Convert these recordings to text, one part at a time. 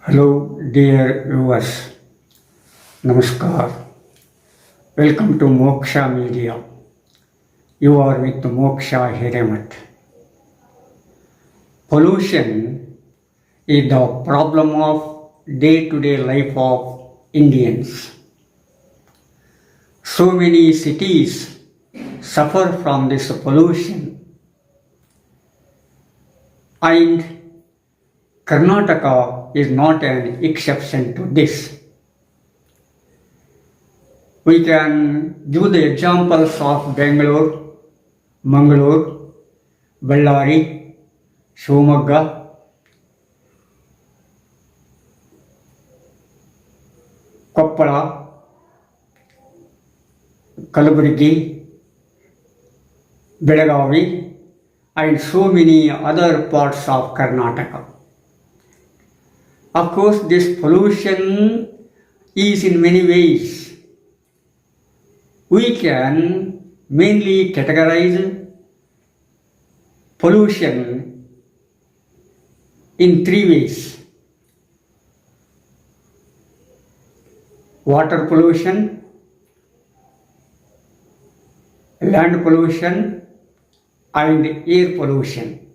Hello, dear viewers. Namaskar. Welcome to Moksha Media. You are with Moksha Hiremat. Pollution is the problem of day-to-day life of Indians. So many cities suffer from this pollution, and Karnataka is not an exception to this. We can give the examples of Bangalore, Mangalore, Bellary, Shivamogga, Koppal, Kalaburgi, Belagavi, and so many other parts of Karnataka. Of course, this pollution is in many ways. We can mainly categorize pollution in three ways: water pollution, land pollution, and air pollution.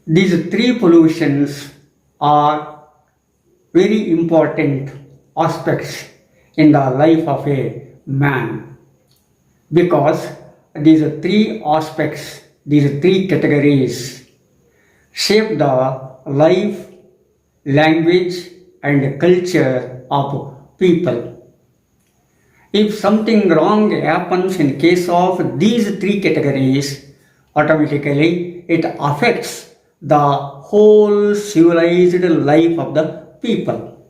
These three pollutions are very important aspects in the life of a man, because these three aspects, these three categories shape the life, language, and culture of people. If something wrong happens in case of these three categories, automatically it affects the whole civilized life of the people.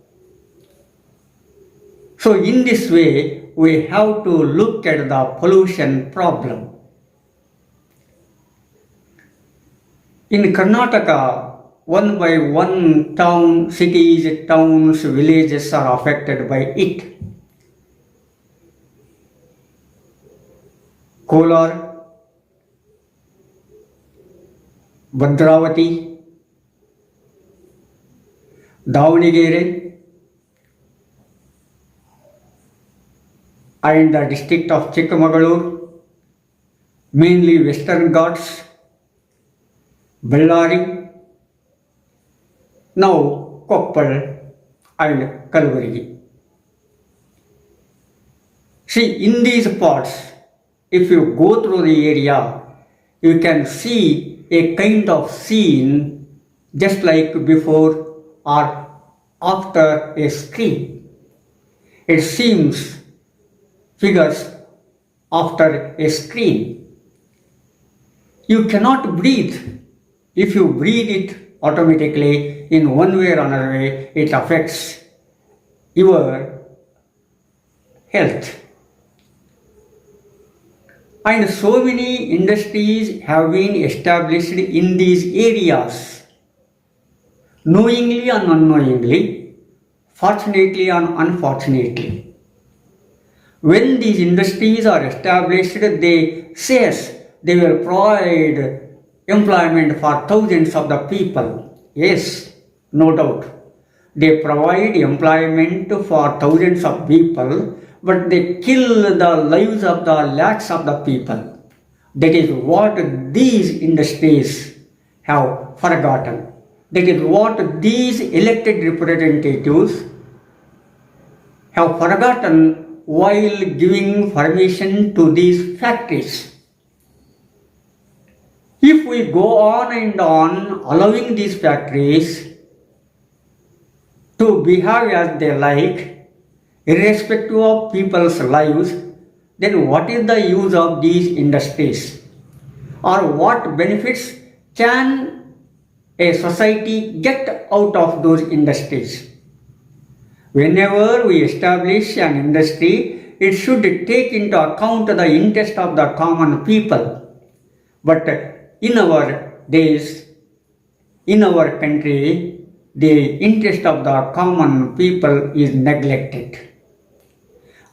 So in this way, we have to look at the pollution problem. In Karnataka, one by one cities, towns, villages are affected by it. Kolar, Bhadravati, Davanagere, and the district of Chikmagalur, mainly Western Ghats, Bellary, now Koppal and Kalaburgi. See, in these parts, if you go through the area, you can see a kind of scene just like before or after a screen. It seems figures after a screen. You cannot breathe. If you breathe it automatically in one way or another way, it affects your health. And so many industries have been established in these areas, knowingly and unknowingly, fortunately and unfortunately. When these industries are established, they will provide employment for thousands of the people. Yes, no doubt. They provide employment for thousands of people, but they kill the lives of the lakhs of the people. That is what these industries have forgotten. That is what these elected representatives have forgotten while giving permission to these factories. If we go on and on allowing these factories to behave as they like, irrespective of people's lives, then what is the use of these industries? Or what benefits can a society get out of those industries? Whenever we establish an industry, it should take into account the interest of the common people. But in our days, in our country, the interest of the common people is neglected.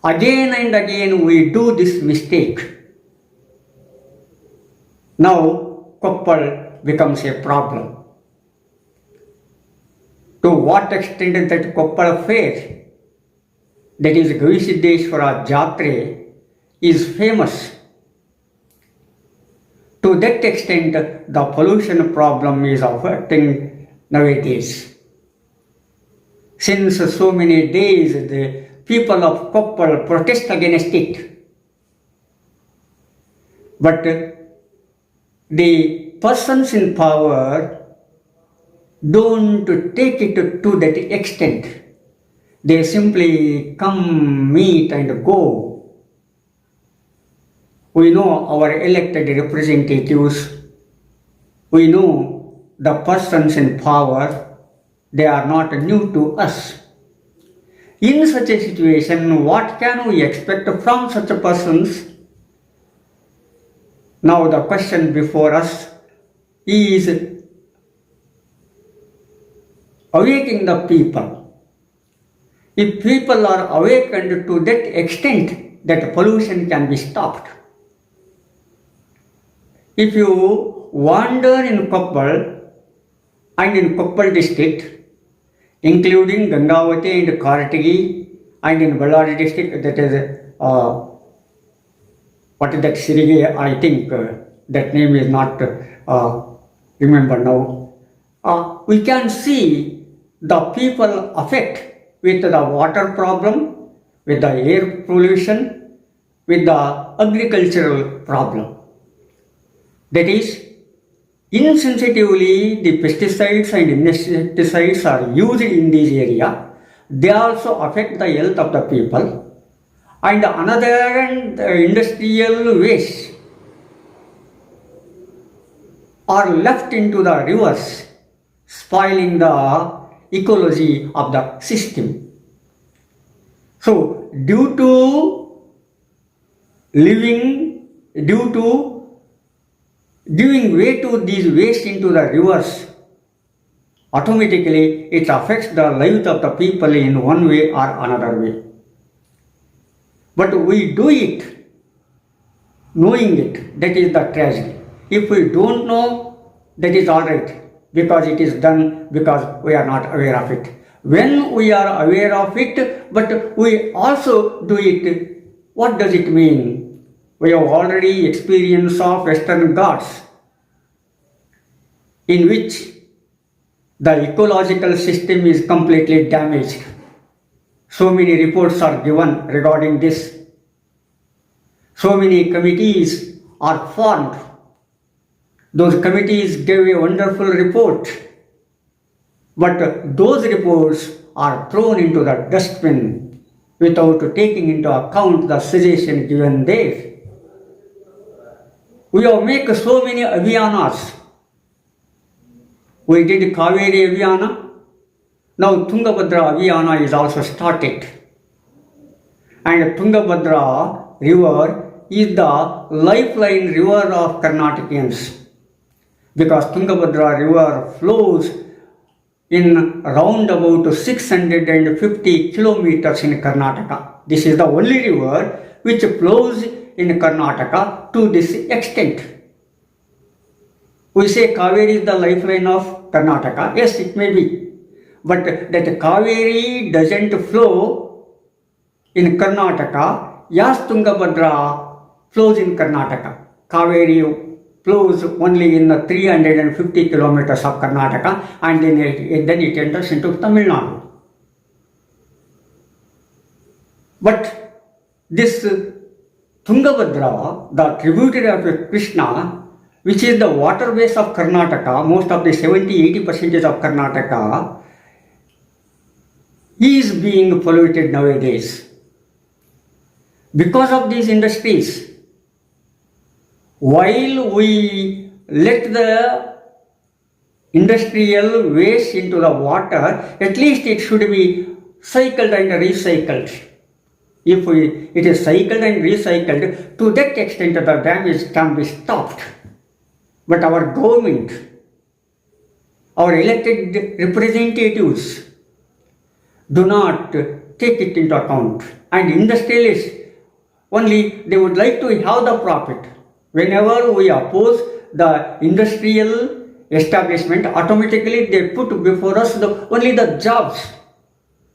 Again and again we do this mistake. Now Koppal becomes a problem. To what extent that Koppal fair, that is Gavisiddeshwara Jatre, is famous. To that extent, the pollution problem is affecting nowadays. Since so many days, the people of Koppal protest against it. But the persons in power don't take it to that extent. They simply come, meet and go. We know our elected representatives. We know the persons in power. They are not new to us. In such a situation, what can we expect from such persons? Now the question before us is awakening the people. If people are awakened to that extent, that pollution can be stopped. If you wander in Koppal and in Koppal district, including Gangavati and Kartigi, and in Ballari district, that is, what is that, Sirige, I think that name is not remember now. We can see the people affect with the water problem, with the air pollution, with the agricultural problem. That is, insensitively the pesticides and insecticides are used in this area. They also affect the health of the people. And another end, industrial waste are left into the rivers, spoiling the ecology of the system. So, due to giving way to these waste into the rivers, automatically it affects the lives of the people in one way or another way. But we do it, knowing it, that is the tragedy. If we don't know, that is alright, because it is done because we are not aware of it. When we are aware of it, but we also do it, what does it mean? We have already experienced of Western Ghats, in which the ecological system is completely damaged. So many reports are given regarding this. So many committees are formed. Those committees gave a wonderful report. But those reports are thrown into the dustbin without taking into account the suggestion given there. We have made so many abhiyanas. We did Kaveri Abhiyana. Now Tungabhadra Abhiyana is also started. And Tungabhadra river is the lifeline river of Karnatakans. Because Tungabhadra river flows in round about 650 kilometers in Karnataka. This is the only river which flows in Karnataka to this extent. We say Kaveri is the lifeline of Karnataka. Yes, it may be. But that Kaveri doesn't flow in Karnataka, yes, Tungabhadra flows in Karnataka. Kaveri flows only in the 350 kilometers of Karnataka, and then it enters into Tamil Nadu. But this Tungabhadra, the tributary of Krishna, which is the waterways of Karnataka, most of the 70-80% of Karnataka, is being polluted nowadays. Because of these industries, while we let the industrial waste into the water, at least it should be cycled and recycled. If it is cycled and recycled, to that extent the damage can be stopped. But our government, our elected representatives do not take it into account. And industrialists, only they would like to have the profit. Whenever we oppose the industrial establishment, automatically they put before us only the jobs.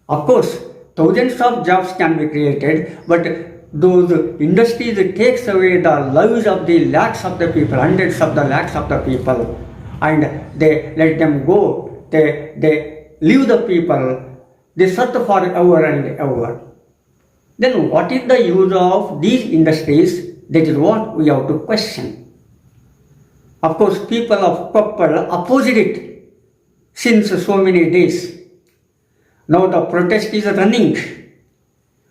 Of course, thousands of jobs can be created, but those industries takes away the lives of the lakhs of the people, hundreds of the lakhs of the people, and they let them go. They leave the people, they search for ever and ever. Then what is the use of these industries? That is what we have to question. Of course, people of Koppal opposed it since so many days. Now the protest is running.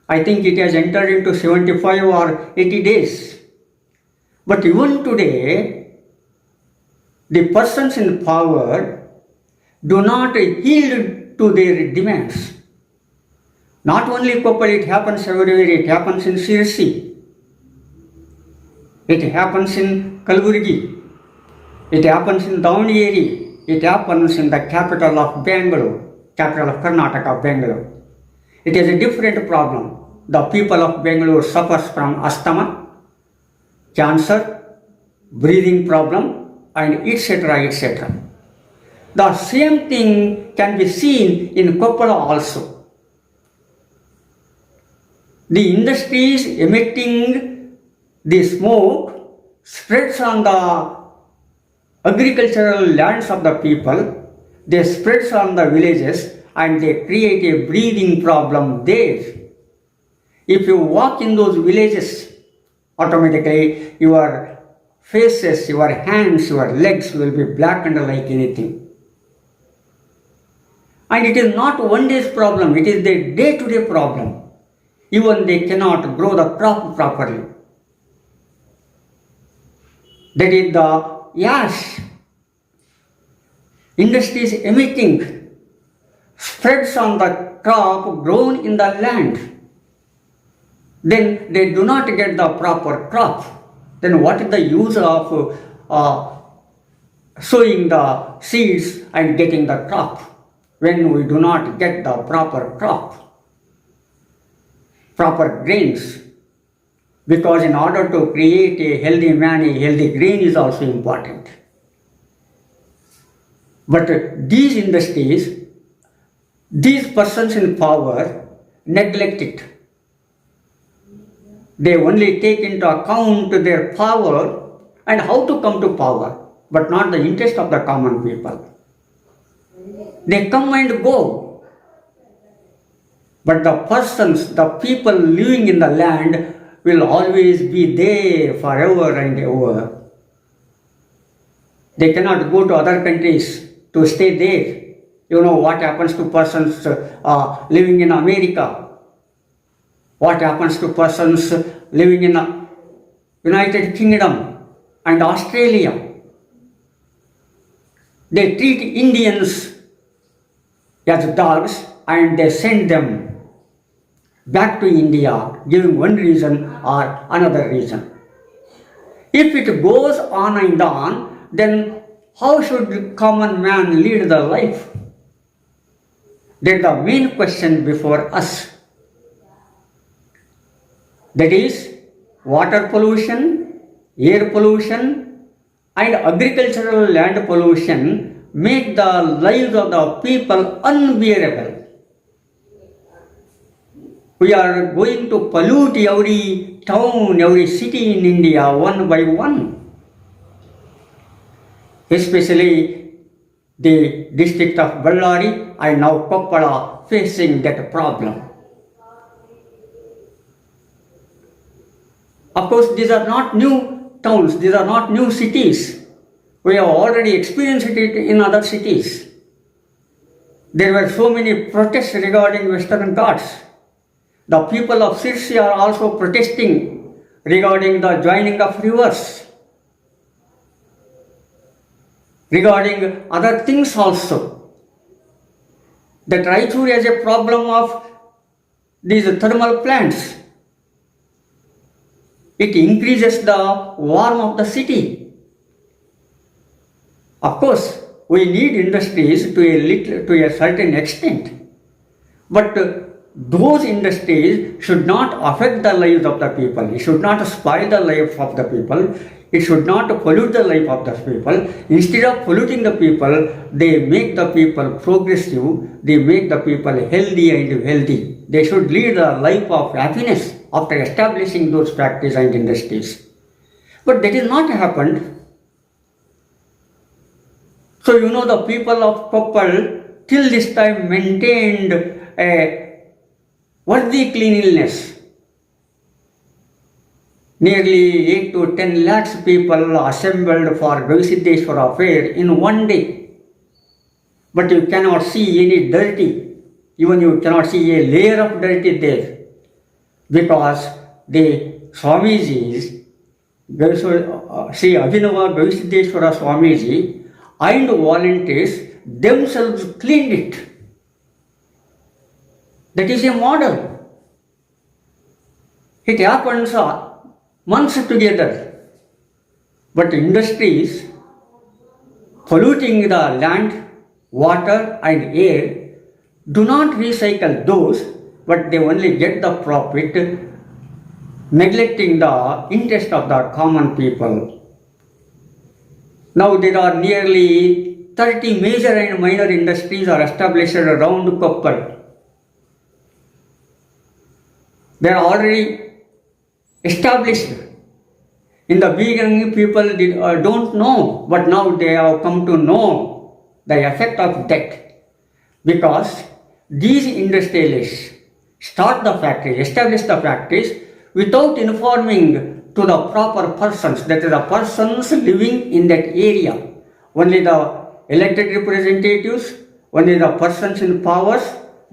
I think it has entered into 75 or 80 days. But even today, the persons in power do not yield to their demands. Not only Koppal, it happens everywhere. It happens in Sirsi. It happens in Kalburgi. It happens in Davangere. It happens in the capital of Bangalore, capital of Karnataka, Bangalore. It is a different problem. The people of Bangalore suffers from asthma, cancer, breathing problem, and etc. etc. The same thing can be seen in Koppal also. The industries emitting the smoke spreads on the agricultural lands of the people, they spreads on the villages, and they create a breathing problem there. If you walk in those villages, automatically your faces, your hands, your legs will be blackened like anything. And it is not one day's problem, it is the day-to-day problem. Even they cannot grow the crop properly. That is the ash. Industries emitting spreads on the crop grown in the land. Then they do not get the proper crop. Then what is the use of sowing the seeds and getting the crop when we do not get the proper crop? Proper grains, because in order to create a healthy man, a healthy grain is also important. But these industries, these persons in power neglect it. They only take into account their power and how to come to power, but not the interest of the common people. They come and go. But the persons, the people living in the land will always be there forever and ever. They cannot go to other countries to stay there. You know what happens to persons living in America? What happens to persons living in the United Kingdom and Australia? They treat Indians as dogs and they send them back to India, giving one reason or another reason. If it goes on and on, then how should common man lead the life? That's the main question before us. That is, water pollution, air pollution, and agricultural land pollution make the lives of the people unbearable. We are going to pollute every town, every city in India one by one. Especially the district of Ballari and now Koppal are facing that problem. Of course, these are not new towns, these are not new cities. We have already experienced it in other cities. There were so many protests regarding Western Ghats. The people of Sirsi are also protesting regarding the joining of rivers, regarding other things also. That Raichur has a problem of these thermal plants. It increases the warmth of the city. Of course, we need industries to a certain extent, but those industries should not affect the lives of the people. It should not spoil the life of the people. It should not pollute the life of the people. Instead of polluting the people, they make the people progressive, they make the people healthy and wealthy. They should lead a life of happiness after establishing those factories and industries. But that is not happened. So the people of Koppal till this time maintained a worthy cleanliness. Nearly 8 to 10 lakhs people assembled for Gavisiddeshwara fair in one day. But you cannot see any dirty. Even you cannot see a layer of dirty there. Because the Swamijis, Sri Abhinava Gavisiddeshwara Swamiji and volunteers themselves cleaned it. That is a model. It happens months together. But industries polluting the land, water and air do not recycle those, but they only get the profit, neglecting the interest of the common people. Now there are nearly 30 major and minor industries are established around Koppal. They are already established. In the beginning, people don't know, but now they have come to know the effect of that. Because these industrialists start the factories, establish the factories without informing to the proper persons, that is the persons living in that area. Only the elected representatives, only the persons in powers,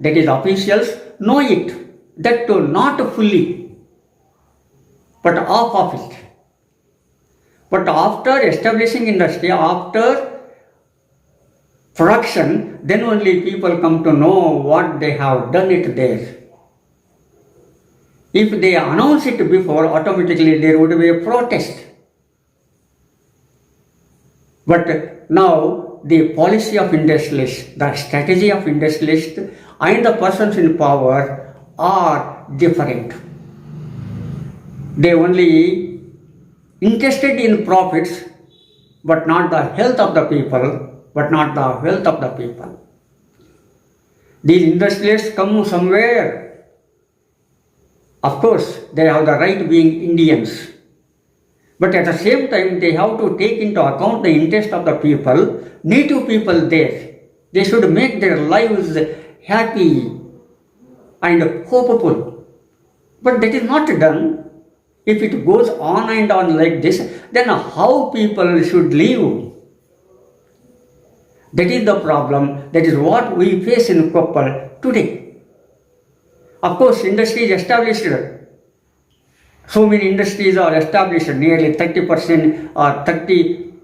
that is officials, know it. That too not fully, but half of it. But after establishing industry, after production, then only people come to know what they have done it there. If they announce it before, automatically there would be a protest. But now the policy of industrialists, the strategy of industrialists and the persons in power are different. They only interested in profits, but not the health of the people, but not the wealth of the people. These industrialists come somewhere. Of course, they have the right being Indians. But at the same time, they have to take into account the interest of the people, native people there. They should make their lives happy and hopeful. But that is not done. If it goes on and on like this, then how people should live? That is the problem. That is what we face in Koppal today. Of course, industry is established. So many industries are established, nearly 30% or 30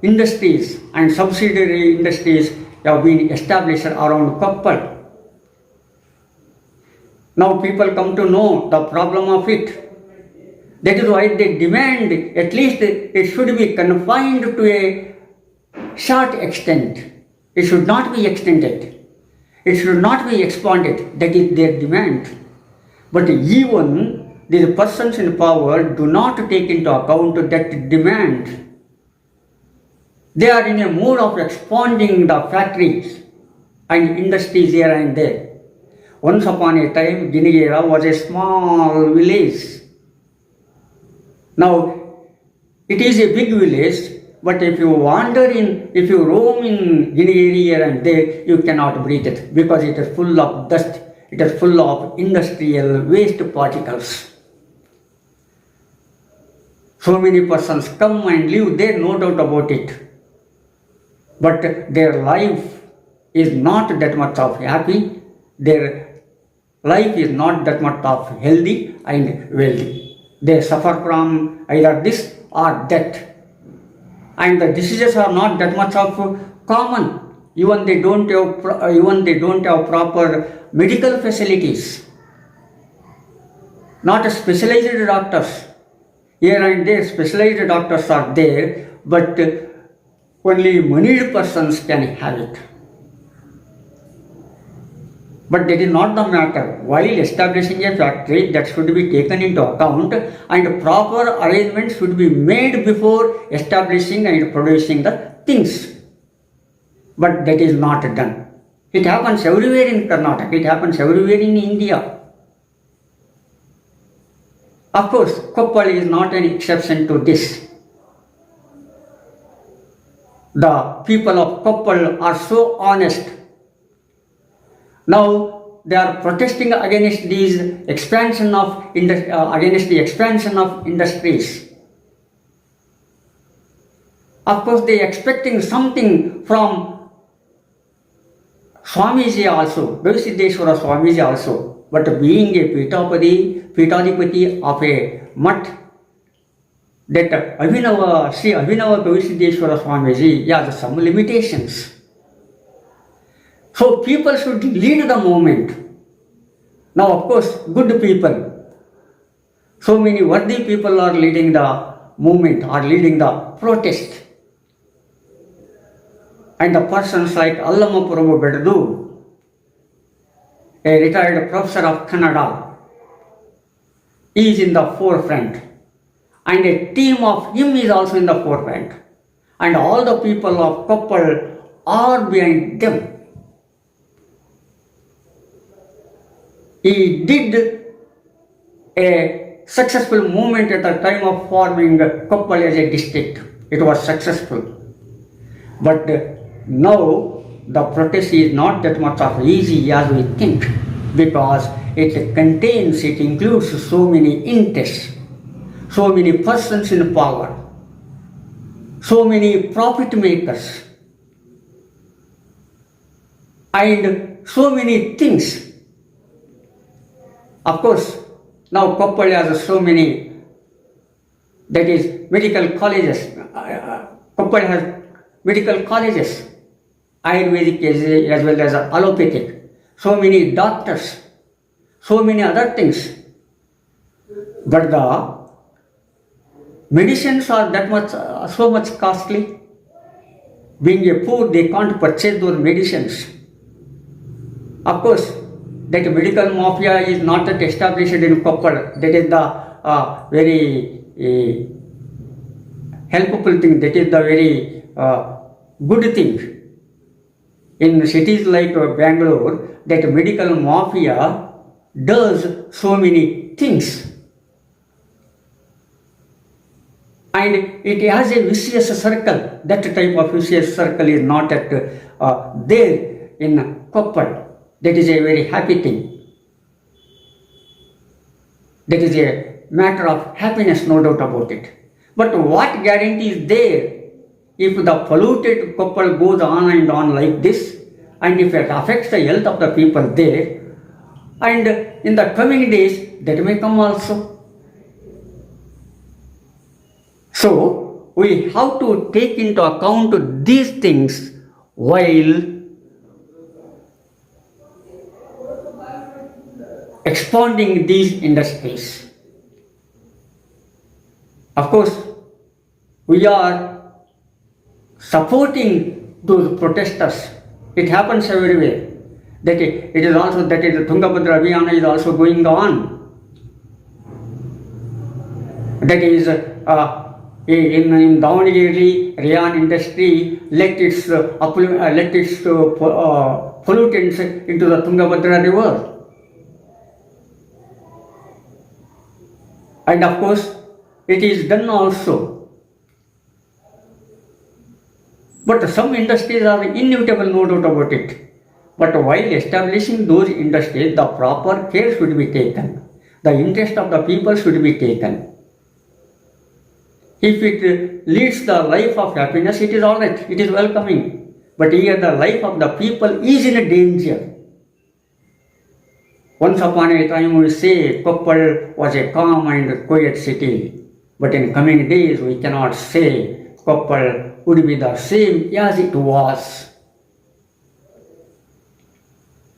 industries and subsidiary industries have been established around Koppal. Now people come to know the problem of it. That is why they demand at least it should be confined to a short extent. It should not be extended. It should not be expanded. That is their demand. But even these persons in power do not take into account that demand. They are in a mood of expanding the factories and industries here and there. Once upon a time, Ginigera was a small village. Now, it is a big village, but if you if you roam in Ginigeri here and there, you cannot breathe it because it is full of dust, it is full of industrial waste particles. So many persons come and live there, no doubt about it. But their life is not that much of happy, their life is not that much of healthy and wealthy. They suffer from either this or that. And the diseases are not that much of common. Even they don't have proper medical facilities. Not specialized doctors. Here and there specialized doctors are there, but only moneyed persons can have it. But that is not the matter. While establishing a factory, that should be taken into account and proper arrangements should be made before establishing and producing the things. But that is not done. It happens everywhere in Karnataka, it happens everywhere in India. Of course, Koppal is not an exception to this. The people of Koppal are so honest. Now they are protesting against these expansion of against the expansion of industries. Of course, they are expecting something from Swamiji also, Gavisiddeshwara Swamiji also. But being a Pitadipati of a mutt, that Sri Abhinava Gavisiddeshwara Swamiji has some limitations. So people should lead the movement. Now of course, good people, so many worthy people are leading the movement, are leading the protest. And the persons like Allamapuravu Beddu, a retired professor of Kannada, is in the forefront. And a team of him is also in the forefront. And all the people of Koppal are behind them. He did a successful movement at the time of forming Koppal as a district. It was successful. But now the protest is not that much of easy as we think, because it includes so many interests, so many persons in power, so many profit makers, and so many things. Of course, now Koppal has so many, that is, medical colleges. Koppal has medical colleges, Ayurvedic as well as allopathic, so many doctors, so many other things. But the medicines are that much, so much costly. Being a poor, they can't purchase those medicines. Of course, that medical mafia is not that established in Koppal. That is the very helpful thing. That is the very good thing. In cities like Bangalore, that medical mafia does so many things. And it has a vicious circle. That type of vicious circle is not at there in Koppal. That is a very happy thing. That is a matter of happiness, no doubt about it. But what guarantee is there if the polluted Koppal goes on and on like this, and if it affects the health of the people there, and in the coming days that may come also. So we have to take into account these things while expanding these industries. Of course, we are supporting those protesters. It happens everywhere. That it is also, that is, Tungabhadra Abhiyana is also going on. That is, in Davangere, rayon industry let its pollutants into the Tungabhadra river. And of course, it is done also. But some industries are inevitable, no doubt about it. But while establishing those industries, the proper care should be taken. The interest of the people should be taken. If it leads the life of happiness, it is all right, it is welcoming. But here the life of the people is in danger. Once upon a time we say Koppal was a calm and quiet city. But in coming days we cannot say Koppal would be the same as it was.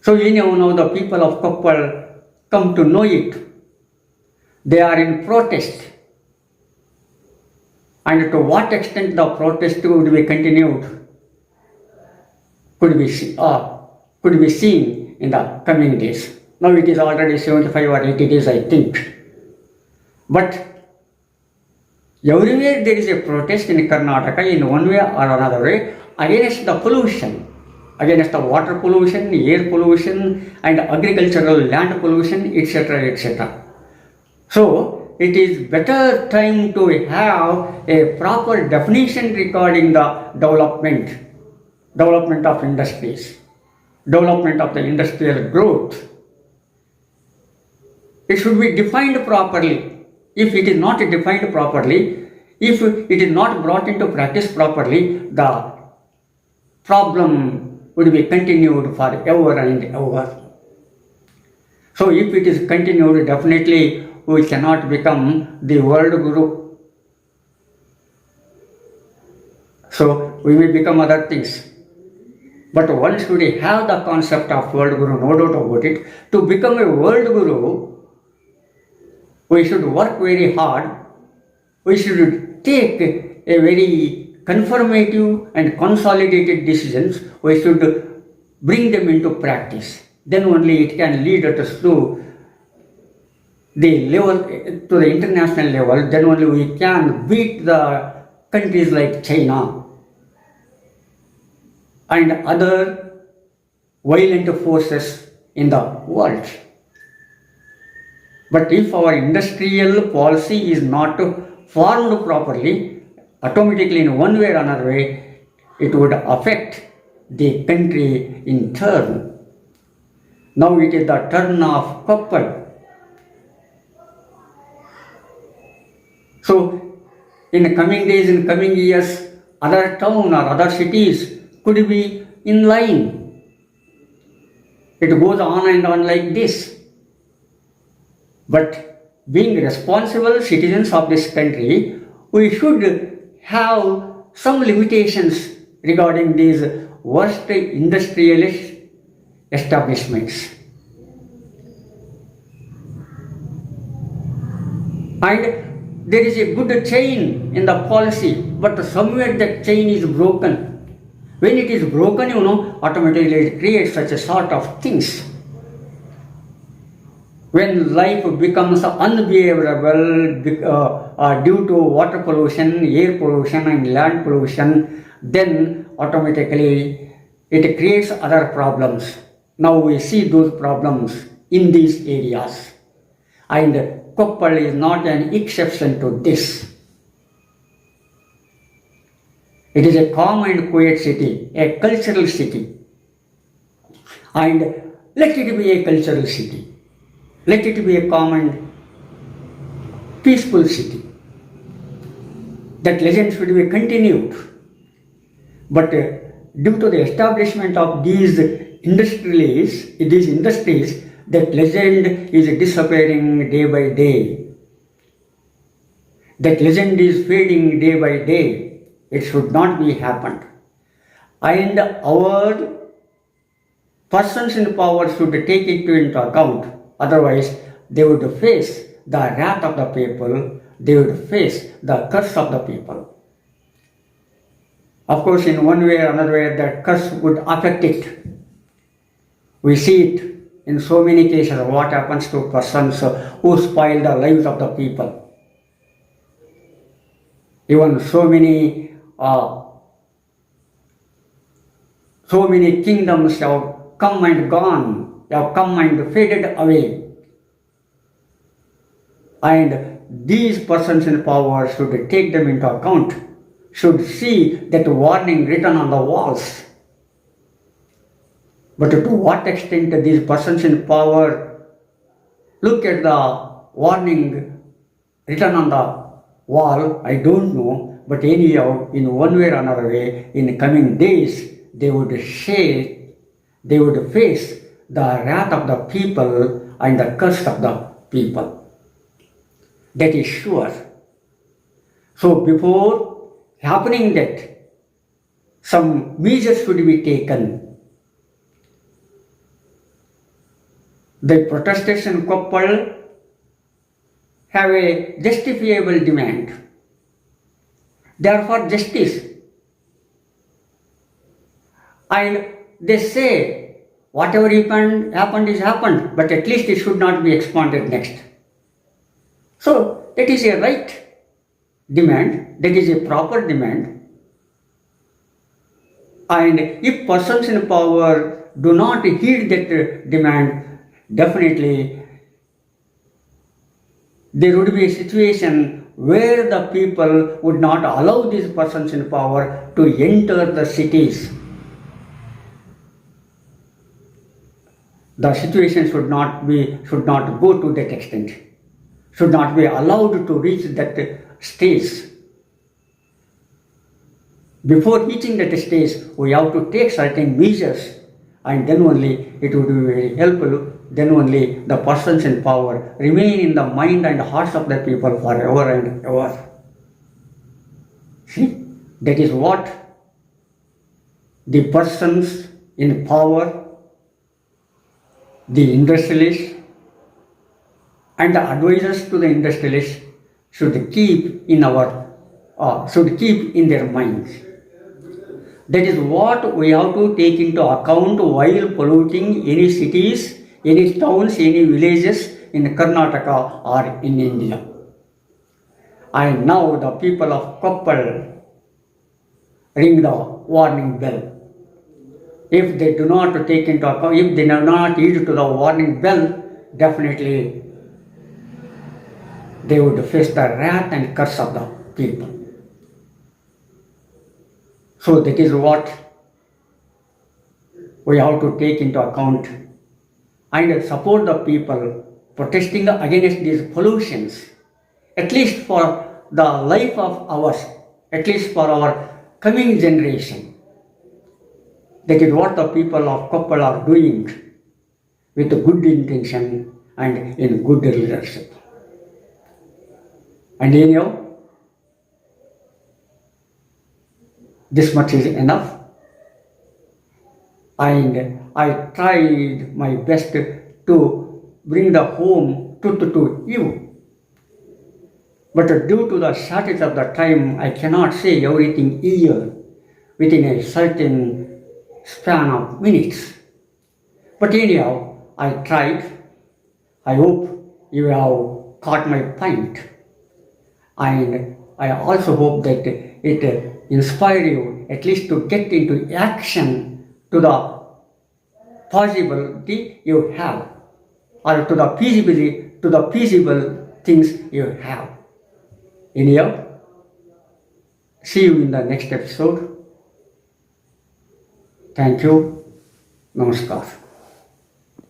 So now the people of Koppal come to know it. They are in protest. And to what extent the protest would be continued could be seen in the coming days. Now it is already 75 or 80 days, I think. But everywhere there is a protest in Karnataka in one way or another way against the pollution, against the water pollution, air pollution, and agricultural land pollution, etc. etc. So it is better time to have a proper definition regarding the development of industries, development of the industrial growth. It should be defined properly. If it is not defined properly, if it is not brought into practice properly, the problem would be continued forever and ever. So if it is continued, definitely we cannot become the world guru. So we may become other things. But one should have the concept of world guru, no doubt about it. To become a world guru, we should work very hard. We should take a very confirmative and consolidated decisions. We should bring them into practice. Then only it can lead us to the level, to the international level. Then only we can beat the countries like China and other violent forces in the world. But if our industrial policy is not formed properly, automatically in one way or another way, it would affect the country in turn. Now it is the turn of Koppal. So in the coming days, in coming years, other town or other cities could be in line. It goes on and on like this. But being responsible citizens of this country, we should have some limitations regarding these worst industrialist establishments. And there is a good chain in the policy, but somewhere that chain is broken. When it is broken, automatically it creates such a sort of things. When life becomes unbearable due to water pollution, air pollution and land pollution, then automatically it creates other problems. Now we see those problems in these areas. And Koppal is not an exception to this. It is a calm and quiet city, a cultural city. And let it be a cultural city. Let it be a calm and peaceful city. That legend should be continued. But due to the establishment of these industries, that legend is disappearing day by day. That legend is fading day by day. It should not be happened. And our persons in power should take it into account. Otherwise, they would face the wrath of the people, they would face the curse of the people. Of course, in one way or another way, that curse would affect it. We see it in so many cases, what happens to persons who spoil the lives of the people. Even so many kingdoms have come and gone, have come and faded away. And these persons in power should take them into account, should see that warning written on the walls. But to what extent these persons in power look at the warning written on the wall, I don't know. But anyhow, in one way or another way, in coming days, they would face the wrath of the people and the curse of the people. That is sure. So before happening that, some measures should be taken. The protesters in Koppal have a justifiable demand. They are for justice. And they say Whatever happened is happened, but at least it should not be expanded next. So that is a right demand, that is a proper demand. And if persons in power do not heed that demand, definitely there would be a situation where the people would not allow these persons in power to enter the cities. The situation should not go to that extent, should not be allowed to reach that stage. Before reaching that stage, we have to take certain measures, and then only it would be very helpful. Then only the persons in power remain in the mind and hearts of the people forever and ever. See, that is what the persons in power, the industrialists, and the advisors to the industrialists should keep in their minds. That is what we have to take into account while polluting any cities, any towns, any villages in Karnataka or in India. And now the people of Koppal ring the warning bell. If they do not take into account, if they do not heed to the warning bell, definitely they would face the wrath and curse of the people. So that is what we have to take into account and support the people protesting against these pollutions, at least for the life of ours, at least for our coming generation. That is what the people of Koppal are doing with good intention and in good leadership. And anyhow, this much is enough. And I tried my best to bring the home truth to you. But due to the shortage of the time, I cannot say everything here within a certain span of minutes. But anyhow, I tried. I hope you have caught my point. And I also hope that it inspire you at least to get into action to the possibility you have, or to the feasible things you have. Anyhow, see you in the next episode. Thank you. Namaskar.